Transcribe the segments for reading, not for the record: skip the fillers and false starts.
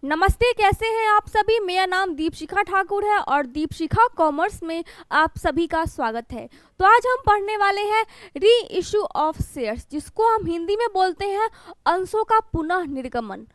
नमस्ते, कैसे हैं आप सभी। मेरा नाम दीपशिखा ठाकुर है और दीपशिखा कॉमर्स में आप सभी का स्वागत है। तो आज हम पढ़ने वाले हैं री इशू ऑफ शेयर्स, जिसको हम हिंदी में बोलते हैं अंशों का पुनः निर्गमन।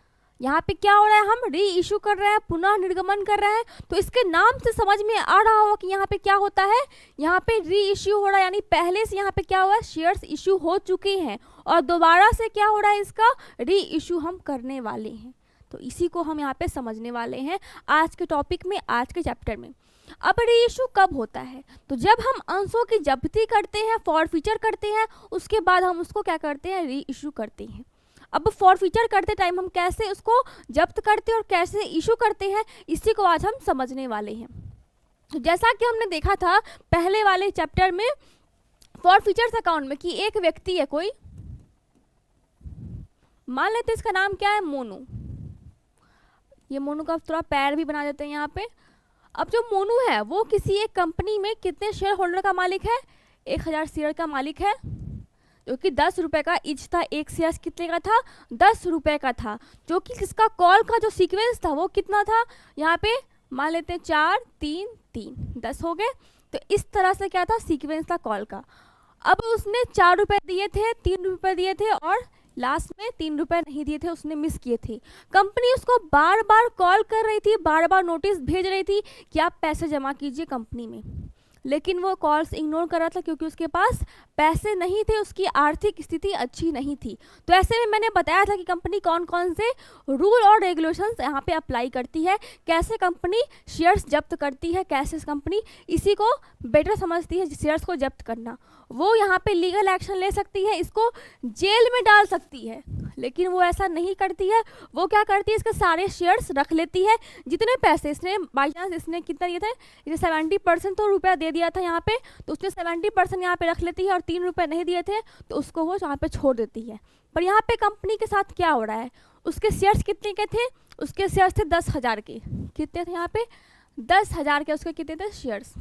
यहाँ पे क्या हो रहा है, हम री इशू कर रहे हैं, पुनः निर्गमन कर रहे हैं। तो इसके नाम से समझ में आ रहा होगा कि यहाँ पे क्या होता है, यहाँ पे री इशू हो रहा है, यानी पहले से यहाँ पे क्या हुआ है, शेयर्स इशू हो चुके हैं और दोबारा से क्या हो रहा है, इसका री इशू हम करने वाले हैं। तो इसी को हम यहाँ पे समझने वाले हैं आज के टॉपिक में, आज के चैप्टर में। अब री इशू कब होता है, तो जब हम अंशों की जब्ती करते हैं, फॉरफीचर करते हैं, उसके बाद हम उसको क्या करते हैं, री इशू करते हैं। अब फॉरफीचर करते टाइम हम कैसे उसको जब्त करते हैं और कैसे इशू करते हैं, इसी को आज हम समझने वाले हैं। तो जैसा कि हमने देखा था पहले वाले चैप्टर में फॉरफीचर्स अकाउंट में कि एक व्यक्ति है कोई, मान लेते इसका नाम क्या है, मोनू। ये मोनू का थोड़ा पैर भी बना देते हैं यहाँ पे। अब जो मोनू है वो किसी एक कंपनी में कितने शेयर होल्डर का मालिक है, 1000 शेयर का मालिक है, जो कि 10 रुपये का ईच था। एक शेयर कितने का था, 10 रुपये का था। जो कि इसका कॉल का जो सीक्वेंस था वो कितना था, यहाँ पे मान लेते हैं 4 3 3 10 हो गए। तो इस तरह से क्या था, सीक्वेंस था कॉल का। अब उसने 4 रुपये दिए थे, 3 रुपये दिए थे और लास्ट में 3 रुपये नहीं दिए थे, उसने मिस किए थे। कंपनी उसको बार बार कॉल कर रही थी, बार बार नोटिस भेज रही थी कि आप पैसे जमा कीजिए कंपनी में, लेकिन वो कॉल्स इग्नोर कर रहा था क्योंकि उसके पास पैसे नहीं थे, उसकी आर्थिक स्थिति अच्छी नहीं थी। तो ऐसे में मैंने बताया था कि कंपनी कौन कौन से रूल और रेगुलेशंस यहाँ पे अप्लाई करती है, कैसे कंपनी शेयर्स जब्त करती है, कैसे कंपनी इसी को बेटर समझती है शेयर्स को जब्त करना। वो यहाँ पे लीगल एक्शन ले सकती है, इसको जेल में डाल सकती है, लेकिन वो ऐसा नहीं करती है। वो क्या करती है, इसके सारे शेयर्स रख लेती है। जितने पैसे इसने बाई चांस इसने कितना दिए थे, इसे 70% तो रुपया दे दिया था यहाँ पे, तो उसने 70% यहाँ पे रख लेती है और 3 रुपये नहीं दिए थे तो उसको वो यहाँ पे छोड़ देती है। पर यहाँ पे कंपनी के साथ क्या हो रहा है, उसके शेयर्स कितने के थे, उसके शेयर्स थे 10,000 के। कितने थे यहाँ पे, 10,000 के उसके कितने थे शेयर्स,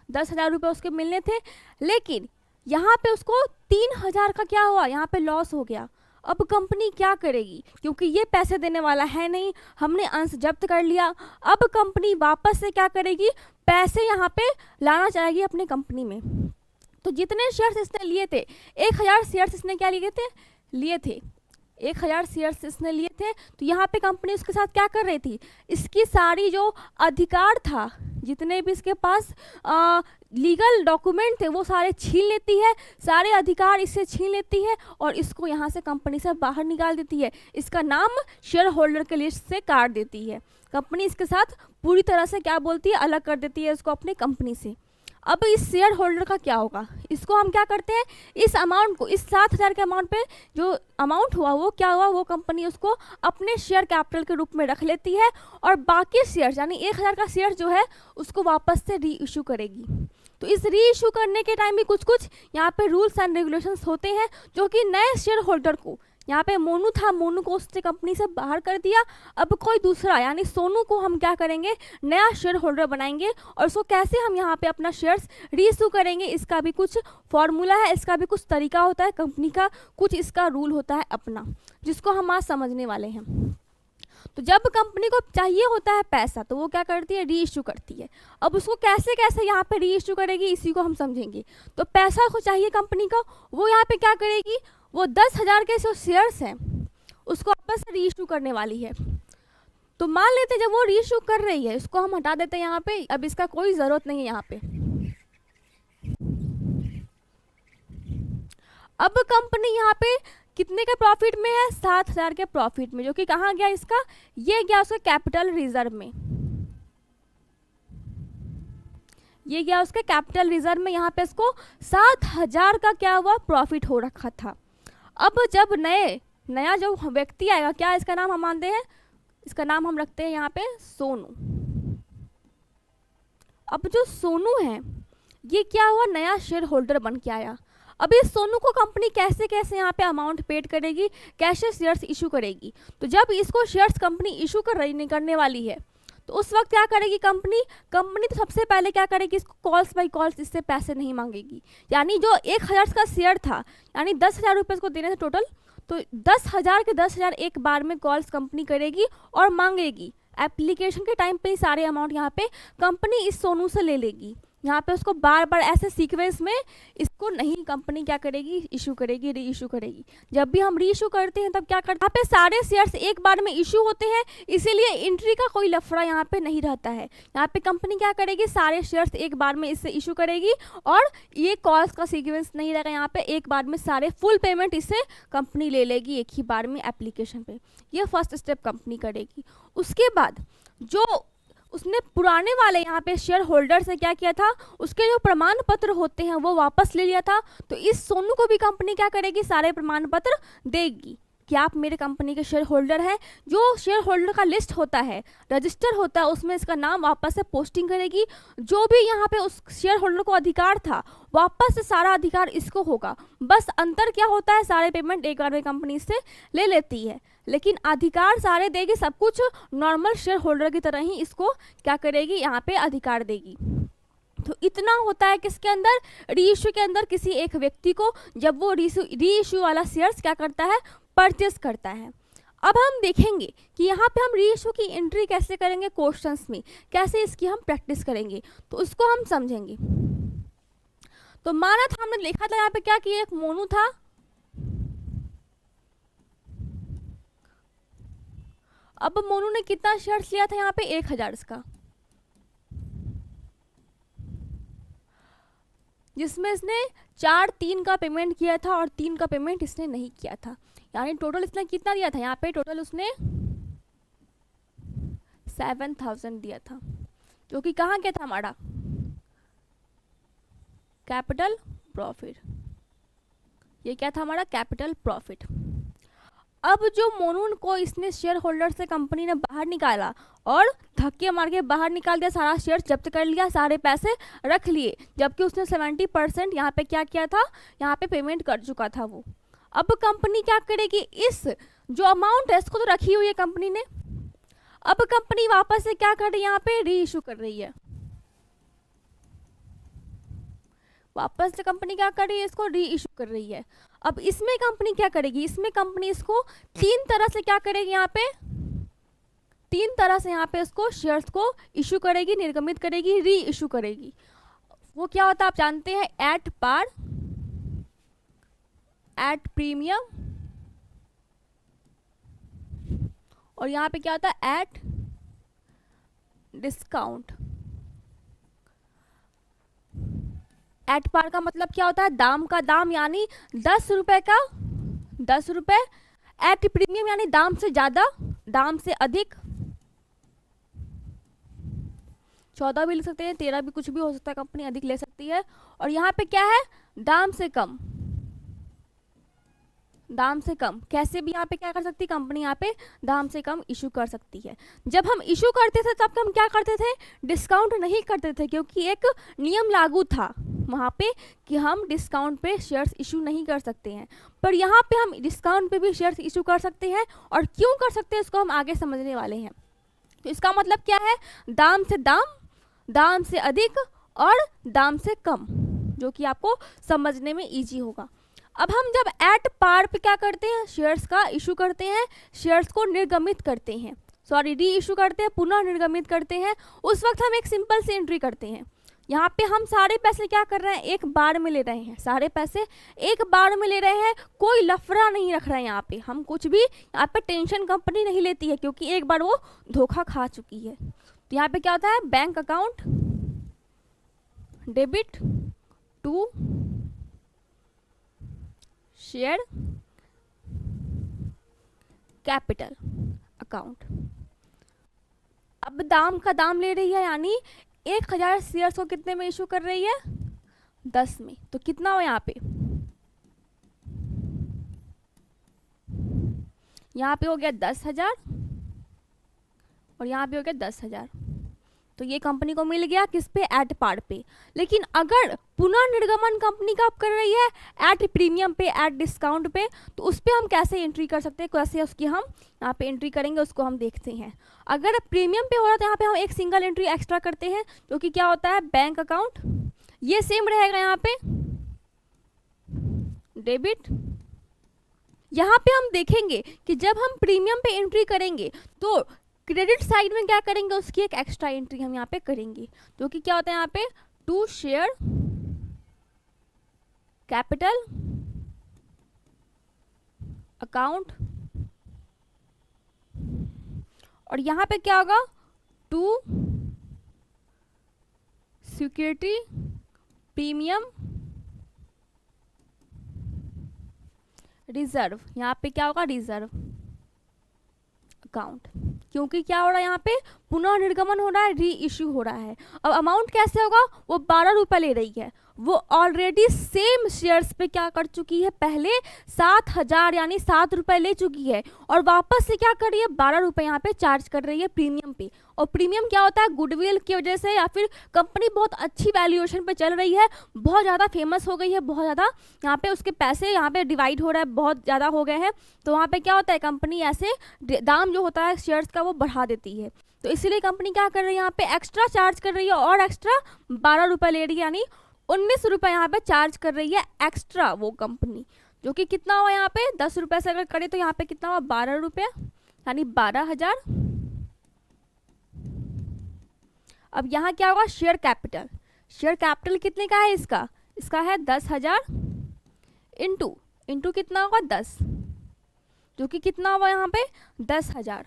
10,000 रुपये उसके मिलने थे। लेकिन यहाँ पे उसको 3,000 का क्या हुआ, यहाँ पे लॉस हो गया। अब कंपनी क्या करेगी, क्योंकि ये पैसे देने वाला है नहीं, हमने अंश जब्त कर लिया। अब कंपनी वापस से क्या करेगी, पैसे यहाँ पे लाना चाहेगी अपने कंपनी में। तो जितने शेयर्स इसने लिए थे, 1000 शेयर्स इसने क्या लिए थे 1000 शेयर्स इसने लिए थे। तो यहाँ पे कंपनी उसके साथ क्या कर रही थी, इसकी सारी जो अधिकार था, जितने भी इसके पास लीगल डॉक्यूमेंट थे वो सारे छीन लेती है, सारे अधिकार इससे छीन लेती है और इसको यहाँ से कंपनी से बाहर निकाल देती है। इसका नाम शेयर होल्डर के लिस्ट से काट देती है। कंपनी इसके साथ पूरी तरह से क्या बोलती है, अलग कर देती है इसको अपनी कंपनी से। अब इस शेयर होल्डर का क्या होगा, इसको हम क्या करते हैं, इस अमाउंट को, इस 7,000 के अमाउंट पे जो अमाउंट हुआ वो क्या हुआ, वो कंपनी उसको अपने शेयर कैपिटल के रूप में रख लेती है और बाकी शेयर यानी 1000 का शेयर जो है उसको वापस से री इशू करेगी। तो इस री इशू करने के टाइम भी कुछ कुछ यहाँ पे रूल्स एंड रेगुलेशंस होते हैं, जो कि नए शेयर होल्डर को, यहाँ पे मोनू था, मोनू को उसने कंपनी से बाहर कर दिया। अब कोई दूसरा यानी सोनू को हम क्या करेंगे, नया शेयर होल्डर बनाएंगे और उसको कैसे हम यहाँ पे अपना शेयर्स री इशू करेंगे, इसका भी कुछ फॉर्मूला है, इसका भी कुछ तरीका होता है, कंपनी का कुछ इसका रूल होता है अपना, जिसको हम आज समझने वाले हैं। तो जब कंपनी को चाहिए होता है पैसा तो वो क्या करती है, री इशू करती है। अब उसको कैसे कैसे यहाँ पे री इशू करेगी, इसी को हम समझेंगे। तो पैसा को चाहिए कंपनी का, वो यहाँ पे क्या करेगी, वो 10,000 के जो शेयर्स हैं उसको वापस से री इशू करने वाली है। तो मान लेते जब वो री इशू कर रही है, इसको हम हटा देते हैं यहाँ पे, अब इसका कोई ज़रूरत नहीं है यहाँ पे। अब कंपनी यहाँ पे कितने के प्रॉफिट में है, 7,000 के प्रॉफिट में, जो कि कहाँ गया इसका, ये गया उसके कैपिटल रिजर्व में, ये गया उसके कैपिटल रिजर्व में। यहाँ पे इसको 7,000 का क्या हुआ, प्रॉफिट हो रखा था। अब जब नया जो व्यक्ति आएगा, क्या इसका नाम हम मानते हैं, इसका नाम हम रखते हैं यहाँ पे सोनू। अब जो सोनू है ये क्या हुआ, नया शेयर होल्डर बन के आया। अब इस सोनू को कंपनी कैसे कैसे यहाँ पे अमाउंट पेड करेगी, कैसे शेयर्स इशू करेगी। तो जब इसको शेयर्स कंपनी इशू करने वाली है तो उस वक्त क्या करेगी कंपनी तो सबसे पहले क्या करेगी, इसको कॉल्स बाई कॉल्स इससे पैसे नहीं मांगेगी। यानी जो 1000 का शेयर था, यानी 10,000 रुपये इसको देने थे टोटल, तो 10,000 के 10,000 एक बार में कॉल्स कंपनी करेगी और मांगेगी। एप्लीकेशन के टाइम पे ही सारे अमाउंट यहाँ पे कंपनी इस सोनू से ले लेगी। यहाँ पे उसको बार बार ऐसे सीक्वेंस में इसको नहीं कंपनी क्या करेगी, इशू करेगी, री इशू करेगी। जब भी हम री इशू करते हैं तब क्या करते हैं, यहाँ पे सारे शेयर्स एक बार में इशू होते हैं, इसीलिए एंट्री का कोई लफड़ा यहाँ पे नहीं रहता है। यहाँ पे कंपनी क्या करेगी, सारे शेयर्स एक बार में इससे इशू करेगी और ये कॉल्स का सीक्वेंस नहीं रहेगा। यहाँ पे एक बार में सारे फुल पेमेंट इससे कंपनी ले लेगी एक ही बार में एप्लीकेशन पे। ये फर्स्ट स्टेप कंपनी करेगी। उसके बाद जो उसने पुराने वाले यहाँ पे शेयर होल्डर से क्या किया था, उसके जो प्रमाण पत्र होते हैं वो वापस ले लिया था। तो इस सोनू को भी कंपनी क्या करेगी, सारे प्रमाण पत्र देगी कि आप मेरे कंपनी के शेयर होल्डर हैं। जो शेयर होल्डर का लिस्ट होता है, रजिस्टर होता है, उसमें इसका नाम वापस से पोस्टिंग करेगी। जो भी यहाँ पे उस शेयर होल्डर को अधिकार था वापस से सारा अधिकार इसको होगा। बस अंतर क्या होता है, सारे पेमेंट एक बार में कंपनी से ले लेती है, लेकिन अधिकार सारे देगी, सब कुछ नॉर्मल शेयर होल्डर की तरह ही इसको क्या करेगी, यहाँ पे अधिकार देगी। तो इतना होता है किसके अंदर, री इशू के अंदर, किसी एक व्यक्ति को जब वो री इशू वाला शेयर्स क्या करता है, परचेस करता है। अब हम देखेंगे कि यहाँ पे हम री इशू की एंट्री कैसे करेंगे, क्वेश्चंस में कैसे इसकी हम प्रैक्टिस करेंगे, तो उसको हम समझेंगे। तो माना था, हमने लिखा था यहाँ पे क्या कि एक मोनू था, अब मोनू ने कितना शेयर्स लिया था यहाँ पे, 1,000 का, जिसमें इसने 4-3 का पेमेंट किया था और 3 का पेमेंट इसने नहीं किया था। यानी टोटल इसने कितना दिया था, यहाँ पे टोटल उसने 7,000 दिया था, जो कि कहाँ क्या था हमारा, कैपिटल प्रॉफिट। ये क्या था हमारा, कैपिटल प्रॉफिट। अब जो मोनू को इसने शेयर होल्डर से कंपनी ने बाहर निकाला और धक्के मार के बाहर निकाल दिया, सारा शेयर जब्त कर लिया, सारे पैसे रख लिए, जबकि उसने 70% यहाँ पे क्या किया था, यहाँ पे पेमेंट कर चुका था वो। अब कंपनी क्या करेगी, इस जो अमाउंट है इसको तो रखी हुई है कंपनी ने, अब कंपनी वापस से क्या कर रही है, यहाँ पे री इशू कर रही है। वापस से कंपनी क्या कर रही है, इसको री इशू कर रही है। अब इसमें कंपनी क्या करेगी, इसमें कंपनी इसको 3 तरह से क्या करेगी, यहाँ पे 3 तरह से यहाँ पे इसको शेयर्स को इशू करेगी, निर्गमित करेगी, री इशू करेगी। वो क्या होता है आप जानते हैं, एट पार, एट प्रीमियम, और यहाँ पे क्या होता है, एट डिस्काउंट। एट पार का मतलब क्या होता है, दाम का दाम, यानी 10 रुपए का 10 रुपए। एट प्रीमियम यानी दाम से ज्यादा, दाम से अधिक, 14 भी लिख सकते हैं, 13 भी, कुछ भी हो सकता है, कंपनी अधिक ले सकती है। और यहाँ पे क्या है, दाम से कम, दाम से कम, कैसे भी यहाँ पे क्या कर सकती है कंपनी, यहाँ पे दाम से कम इशू कर सकती है। जब हम इशू करते थे तब हम क्या करते थे, डिस्काउंट नहीं करते थे, क्योंकि एक नियम लागू था वहाँ पे कि हम डिस्काउंट पे शेयर्स इशू नहीं कर सकते हैं। पर यहाँ पे हम डिस्काउंट पे भी शेयर्स इशू कर सकते हैं, और क्यों कर सकते हैं इसको हम आगे समझने वाले हैं। तो इसका मतलब क्या है, दाम से दाम, दाम से अधिक और दाम से कम, जो कि आपको समझने में ईजी होगा। अब हम जब एट पार पे क्या करते हैं, शेयर्स का इशू करते हैं, शेयर्स को निर्गमित करते हैं, सॉरी री इशू करते हैं, पुनः निर्गमित करते हैं, उस वक्त हम एक सिंपल सी एंट्री करते हैं। यहाँ पे हम सारे पैसे क्या कर रहे हैं, एक बार में ले रहे हैं, सारे पैसे एक बार में ले रहे हैं, कोई लफड़ा नहीं रख रहे हैं। यहाँ पे हम कुछ भी, यहाँ पे टेंशन कंपनी नहीं लेती है, क्योंकि एक बार वो धोखा खा चुकी है। तो यहाँ पे क्या होता है, bank account debit to share capital account. अब दाम का दाम ले रही है, यानी 1,000 शेयर्स को कितने में इशू कर रही है, 10 में। तो कितना हो यहाँ पे, यहाँ पे हो गया 10,000 और यहाँ पे हो गया 10,000। तो ये कंपनी को मिल गया किस पे, एट पार पे। लेकिन अगर पुनः निर्गमन कंपनी कब कर रही है, एट प्रीमियम पे, एट डिस्काउंट पे, तो उस पर हम कैसे एंट्री कर सकते हैं, कैसे उसकी हम यहाँ पे एंट्री करेंगे, उसको हम देखते हैं। अगर प्रीमियम पे हो रहा है तो यहाँ पे हम एक सिंगल एंट्री एक्स्ट्रा करते हैं, जो कि क्या होता है, बैंक अकाउंट, ये सेम रहेगा यहाँ पे डेबिट, यहाँ पे हम देखेंगे कि जब हम प्रीमियम पे एंट्री करेंगे तो क्रेडिट साइड में क्या करेंगे, उसकी एक एक्स्ट्रा एंट्री हम यहाँ पे करेंगे, जो कि क्या होता है यहाँ पे टू शेयर कैपिटल अकाउंट, और यहाँ पे क्या होगा टू सिक्योरिटी प्रीमियम रिजर्व, यहाँ पे क्या होगा रिजर्व अकाउंट, क्योंकि क्या हो रहा है यहाँ पे पुनः निर्गमन हो रहा है, री इश्यू हो रहा है। अब अमाउंट कैसे होगा, वो 12 रुपये ले रही है, वो ऑलरेडी सेम शेयर्स पे क्या कर चुकी है, पहले 7,000 यानी 7 रुपये ले चुकी है, और वापस से क्या कर रही है 12 रुपये यहाँ पे चार्ज कर रही है प्रीमियम पे। और प्रीमियम क्या होता है, गुडविल की वजह से या फिर कंपनी बहुत अच्छी वैल्यूएशन पे चल रही है, बहुत ज़्यादा फेमस हो गई है, बहुत ज़्यादा यहाँ पे उसके पैसे यहाँ पे डिवाइड हो रहा है, बहुत ज़्यादा हो गए हैं, तो वहाँ पे क्या होता है कंपनी ऐसे दाम जो होता है शेयर्स का वो बढ़ा देती है। तो इसीलिए कंपनी क्या कर रही है यहाँ पे एक्स्ट्रा चार्ज कर रही है, और एक्स्ट्रा 12 रुपये ले रही है, यानी 19 रुपये यहाँ पे चार्ज कर रही है एक्स्ट्रा वो कंपनी, जो कि कितना हुआ यहाँ पे 10 रुपये से अगर करें तो यहाँ पे कितना हुआ 12 रुपये, यानी 12,000। अब यहाँ क्या होगा शेयर कैपिटल, शेयर कैपिटल कितने का है इसका, इसका है 10,000 इंटू कितना होगा 10, जो कि कितना हुआ यहाँ पे 10,000,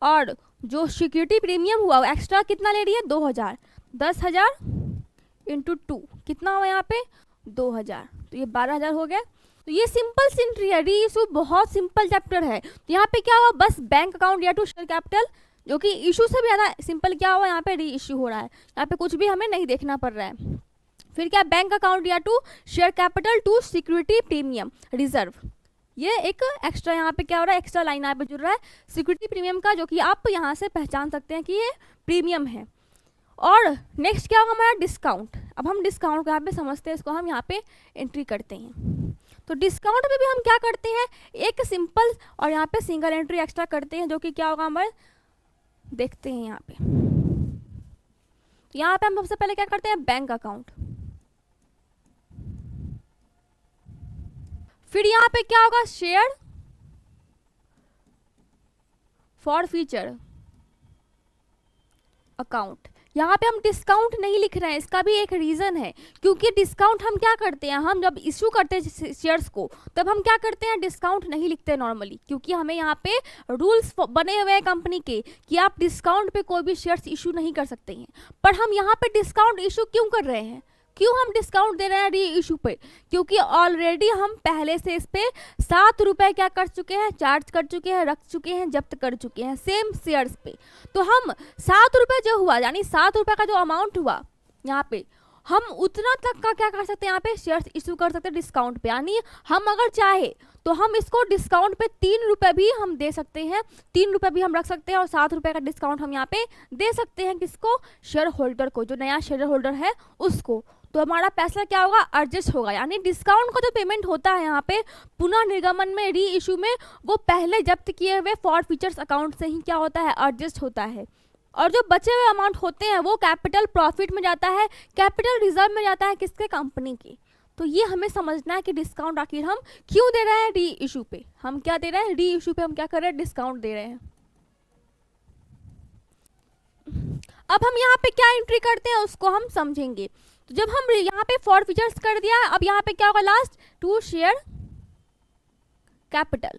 और जो सिक्योरिटी प्रीमियम हुआ एक्स्ट्रा कितना ले रही है 2,000, 10,000 इंटू 2 कितना हुआ यहाँ पे 2,000, तो ये 12,000 हो गया। तो ये सिंपल सी एंट्री है, री इशू बहुत सिंपल चैप्टर है। तो यहाँ पे क्या हुआ बस बैंक अकाउंट या टू शेयर कैपिटल, जो कि इशू से भी ज़्यादा सिंपल क्या हुआ यहाँ पे री इशू हो रहा है, यहाँ पे कुछ भी हमें नहीं देखना पड़ रहा है। फिर क्या बैंक अकाउंट या to share capital to security premium reserve, ये एक एक्स्ट्रा यहाँ पे क्या हो रहा है एक्स्ट्रा लाइन यहाँ पे जुड़ रहा है सिक्योरिटी प्रीमियम का, जो कि आप यहाँ से पहचान सकते हैं कि ये प्रीमियम है। और नेक्स्ट क्या होगा हमारा डिस्काउंट। अब हम डिस्काउंट को यहाँ पे समझते हैं, इसको हम यहाँ पे एंट्री करते हैं। तो डिस्काउंट में भी हम क्या करते हैं एक सिंपल और यहाँ पे सिंगल एंट्री एक्स्ट्रा करते हैं, जो कि क्या होगा हमारे देखते हैं यहाँ पे। यहाँ पे हम सबसे पहले क्या करते हैं बैंक अकाउंट, फिर यहाँ पे क्या होगा शेयर फॉर फ्यूचर अकाउंट। यहाँ पे हम डिस्काउंट नहीं लिख रहे हैं, इसका भी एक रीज़न है, क्योंकि डिस्काउंट हम क्या करते हैं, हम जब इशू करते हैं शेयर्स को तब हम क्या करते हैं डिस्काउंट नहीं लिखते नॉर्मली, क्योंकि हमें यहाँ पे रूल्स बने हुए हैं कंपनी के कि आप डिस्काउंट पे कोई भी शेयर्स इशू नहीं कर सकते हैं। पर हम यहाँ पे डिस्काउंट इशू क्यों कर रहे हैं, क्यों हम डिस्काउंट दे रहे हैं री इशू पे, क्योंकि ऑलरेडी हम पहले से इस पे 7 रुपये क्या कर चुके हैं चार्ज कर चुके हैं, रख चुके हैं, जब्त कर चुके हैं सेम शेयर्स पे। तो हम 7 रुपये जो हुआ यानी 7 रुपये का जो अमाउंट हुआ यहाँ पे हम उतना तक का क्या कर सकते हैं यहाँ पे शेयर्स इशू कर सकते हैं डिस्काउंट पे, यानी हम अगर चाहे तो हम इसको डिस्काउंट पे 3 रुपये भी हम दे सकते हैं, 3 रुपये भी हम रख सकते हैं और 7 रुपये का डिस्काउंट हम यहाँ पे दे सकते हैं किसको शेयर होल्डर को, जो नया शेयर होल्डर है उसको। तो हमारा पैसा क्या होगा एडजस्ट होगा, यानी डिस्काउंट का जो पेमेंट होता है यहाँ पे पुनः निर्गमन में री इशू में वो पहले जब्त किए हुए फॉर फीचर्स अकाउंट से ही क्या होता है एडजस्ट होता है, और जो बचे हुए अमाउंट होते हैं वो कैपिटल प्रॉफिट में जाता है, कैपिटल रिजर्व में जाता है किसके कंपनी के। तो ये हमें समझना है कि डिस्काउंट आखिर हम क्यों दे रहे हैं री इशू पे, हम क्या दे रहे हैं री इशू पे हम क्या कर रहे हैं डिस्काउंट दे रहे हैं। अब हम यहाँ पे क्या एंट्री करते हैं उसको हम समझेंगे। तो जब हम यहाँ पे फॉर फीचर्स कर दिया, अब यहाँ पे क्या होगा last to share capital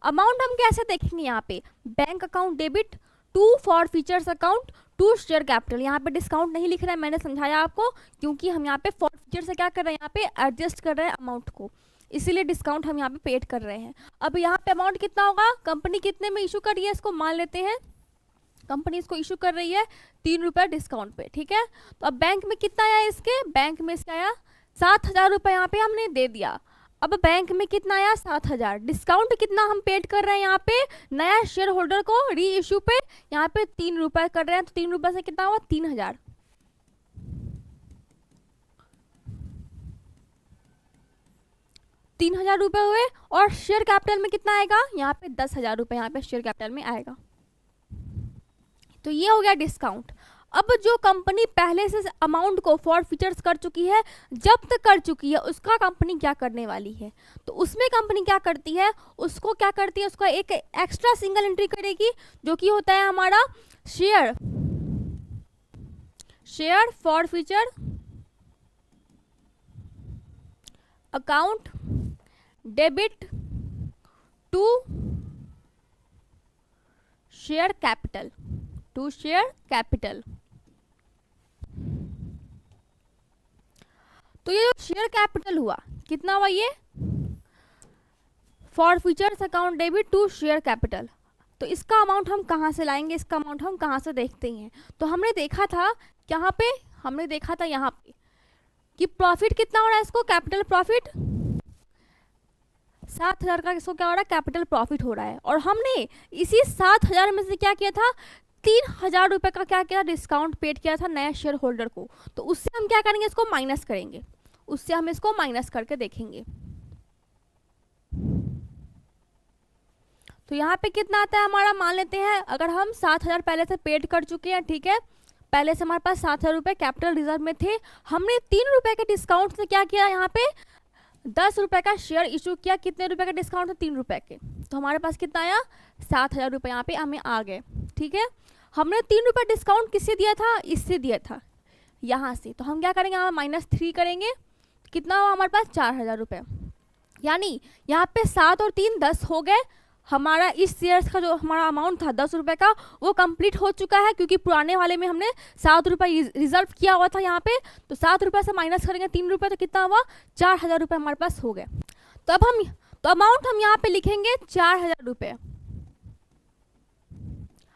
amount हम कैसे देखेंगे यहाँ पे bank account debit to forfeitures account to share capital. यहाँ पे डिस्काउंट नहीं लिख रहा है, मैंने समझाया आपको, क्योंकि हम यहाँ पे फॉर फीचर से क्या कर रहे हैं यहाँ पे एडजस्ट कर रहे हैं अमाउंट को, इसीलिए डिस्काउंट हम यहाँ पे पेड कर रहे हैं। अब यहाँ पे अमाउंट कितना होगा, कंपनी कितने में इशू कर रही है इसको मान लेते हैं, कंपनी इसको इशू कर रही है 3 रुपये डिस्काउंट पे, ठीक है। तो अब बैंक में कितना आया इसके, बैंक में इसका आया 7,000 रुपये यहाँ पे हमने दे दिया। अब बैंक में कितना आया 7,000, डिस्काउंट कितना हम पेड कर रहे हैं यहाँ पे नया शेयर होल्डर को री इशू पे, यहाँ पे 3 रुपये कर रहे हैं, तो 3 रुपये से कितना हुआ 3,000, 3,000 रुपये हुए। और शेयर कैपिटल में कितना आएगा यहाँ पे 10,000 रुपये यहाँ पे शेयर कैपिटल में आएगा। तो ये हो गया डिस्काउंट। अब जो कंपनी पहले से अमाउंट को फॉर फीचर्स कर चुकी है, जब्त कर चुकी है, उसका कंपनी क्या करने वाली है, तो उसमें कंपनी क्या करती है, उसको क्या करती है, उसका एक एक्स्ट्रा सिंगल एंट्री करेगी जो कि होता है हमारा share forfeiture account debit to share capital, तो ये जो शेयर कैपिटल हुआ कितना हुआ, ये forfeitures account debit to share capital. तो इसका अमाउंट हम कहाँ से लाएंगे, इसका अमाउंट हम कहाँ से देखते हैं, तो हमने देखा था यहाँ पे, हमने देखा था यहाँ पे कि प्रॉफिट कितना हो रहा है, इसको कैपिटल प्रॉफिट 7,000 का, इसको क्या हो रहा है, कैपिटल प्रॉफिट हो रहा है। और हमने इसी 7,000 में से क्या किया था, 3,000 रुपये का क्या किया, डिस्काउंट पेड किया था नए शेयर होल्डर को। तो उससे हम क्या करेंगे, इसको माइनस करेंगे, उससे हम इसको माइनस करके देखेंगे। तो यहाँ पे कितना आता है हमारा, मान लेते हैं अगर हम 7,000 पहले से पेड कर चुके हैं, ठीक है, पहले से हमारे पास 7,000 रुपये कैपिटल रिजर्व में थे, हमने 3 रुपये के डिस्काउंट से क्या किया, यहाँ पे 10 रुपये का शेयर इशू किया, कितने रुपए का डिस्काउंट था, 3 रुपये के, तो हमारे पास कितना आया, 7,000 रुपये यहाँ पे हमें आ गए, ठीक है। हमने 3 रुपये डिस्काउंट किससे दिया था, इससे दिया था, यहाँ से, तो हम क्या करेंगे, यहाँ -3 करेंगे, कितना हुआ हमारे पास 4,000 रुपये, यानी यहाँ पे 7 और 3 10 हो गए। हमारा इस शेयर्स का जो हमारा अमाउंट था 10 रुपये का, वो कंप्लीट हो चुका है, क्योंकि पुराने वाले में हमने 7 रुपये रिजर्व किया हुआ था यहाँ पे, तो 7 रुपये से माइनस करेंगे 3 रुपये, तो कितना हुआ, 4,000 रुपये हमारे पास हो गए। तो अब हम अमाउंट हम यहाँ पे लिखेंगे 4,000 रुपये।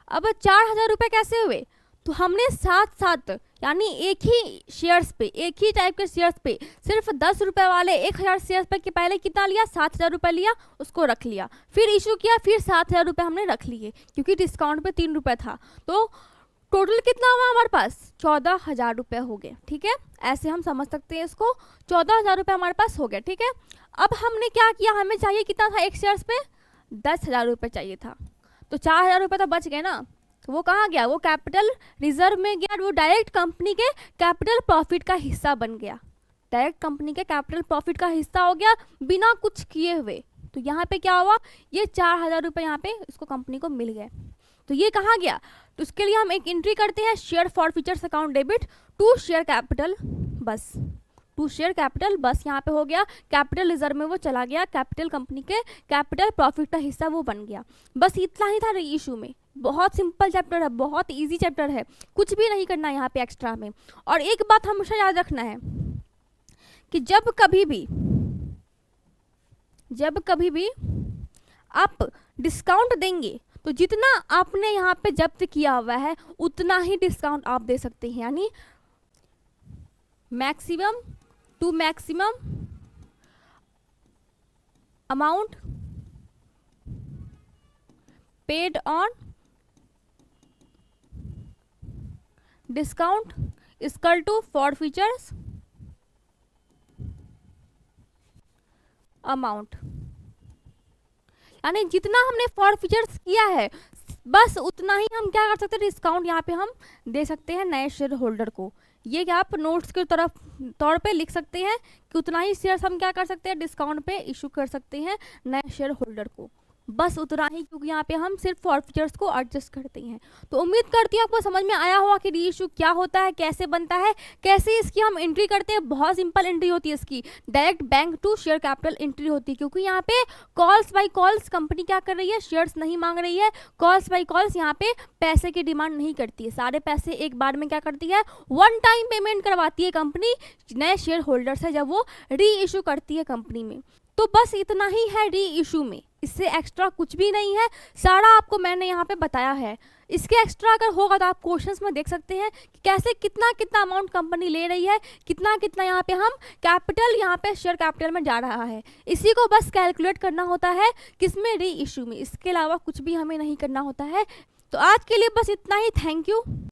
अब 4,000 रुपये कैसे हुए, तो हमने साथ साथ यानी एक ही शेयर्स पे, एक ही टाइप के शेयर्स पे सिर्फ 10 रुपये वाले 1,000 शेयर्स पे के पहले कितना लिया, 7,000 रुपये लिया, उसको रख लिया, फिर इशू किया, फिर 7,000 रुपये हमने रख लिए, क्योंकि डिस्काउंट पे 3 रुपये था, तो टोटल कितना हुआ हमारे पास, 14,000 रुपये हो गए, ठीक है। ऐसे हम समझ सकते हैं इसको, 14,000 रुपये हमारे पास हो गए, ठीक है। अब हमने क्या किया, हमें चाहिए कितना था, एक शेयर्स पे 10,000 रुपये चाहिए था, तो 4,000 रुपये तो बच गए ना, तो वो कहाँ गया, वो कैपिटल रिजर्व में गया, वो डायरेक्ट कंपनी के कैपिटल प्रॉफिट का हिस्सा बन गया, डायरेक्ट कंपनी के कैपिटल प्रॉफिट का हिस्सा हो गया बिना कुछ किए हुए। तो यहाँ पे क्या हुआ, ये 4,000 रुपये यहाँ पे इसको कंपनी को मिल गए, तो ये कहाँ गया, तो उसके लिए हम एक एंट्री करते हैं, share forfeitures account debit to share capital, बस टू शेयर कैपिटल, बस यहाँ पे हो गया, कैपिटल रिजर्व में वो चला गया, कैपिटल कंपनी के कैपिटल प्रॉफिट का हिस्सा वो बन गया। बस इतना ही था री इशू में, बहुत सिंपल चैप्टर है, बहुत इजी चैप्टर है, कुछ भी नहीं करना है यहाँ पे एक्स्ट्रा में। और एक बात हमेशा याद रखना है कि जब कभी भी आप डिस्काउंट देंगे, तो जितना आपने यहाँ पे जब्त किया हुआ है उतना ही डिस्काउंट आप दे सकते हैं, यानी maximum to maximum amount paid on discount equal to forfeitures amount, यानी जितना हमने फॉर फीचर्स किया है बस उतना ही हम क्या कर सकते हैं, डिस्काउंट यहाँ पे हम दे सकते हैं नए शेयर होल्डर को। ये क्या आप नोट्स के तौर पे लिख सकते हैं कि उतना ही शेयर्स हम क्या कर सकते हैं, डिस्काउंट पे इशू कर सकते हैं नए शेयर होल्डर को, बस उतना ही, क्योंकि यहाँ पे हम सिर्फ फॉर फीचर्स को एडजस्ट करते हैं। तो उम्मीद करती हूँ आपको समझ में आया होगा कि री इशू क्या होता है, कैसे बनता है, कैसे इसकी हम एंट्री करते हैं। बहुत सिंपल एंट्री होती है इसकी, direct bank to share capital entry होती है, क्योंकि यहाँ पे कॉल्स बाई कॉल्स कंपनी क्या कर रही है, शेयर्स नहीं मांग रही है, कॉल्स बाई कॉल्स यहाँ पे पैसे की डिमांड नहीं करती है, सारे पैसे एक बार में क्या करती है, वन टाइम पेमेंट करवाती है कंपनी नए शेयर होल्डर से जब वो री इशू करती है कंपनी में। तो बस इतना ही है री इशू में, इससे एक्स्ट्रा कुछ भी नहीं है, सारा आपको मैंने यहाँ पे बताया है। इसके एक्स्ट्रा अगर होगा तो आप क्वेश्चंस में देख सकते हैं कि कैसे कितना कितना अमाउंट कंपनी ले रही है, कितना कितना यहाँ पे हम कैपिटल यहाँ पे शेयर कैपिटल में जा रहा है, इसी को बस कैलकुलेट करना होता है किसमें, री इशू में। इसके अलावा कुछ भी हमें नहीं करना होता है। तो आज के लिए बस इतना ही, थैंक यू।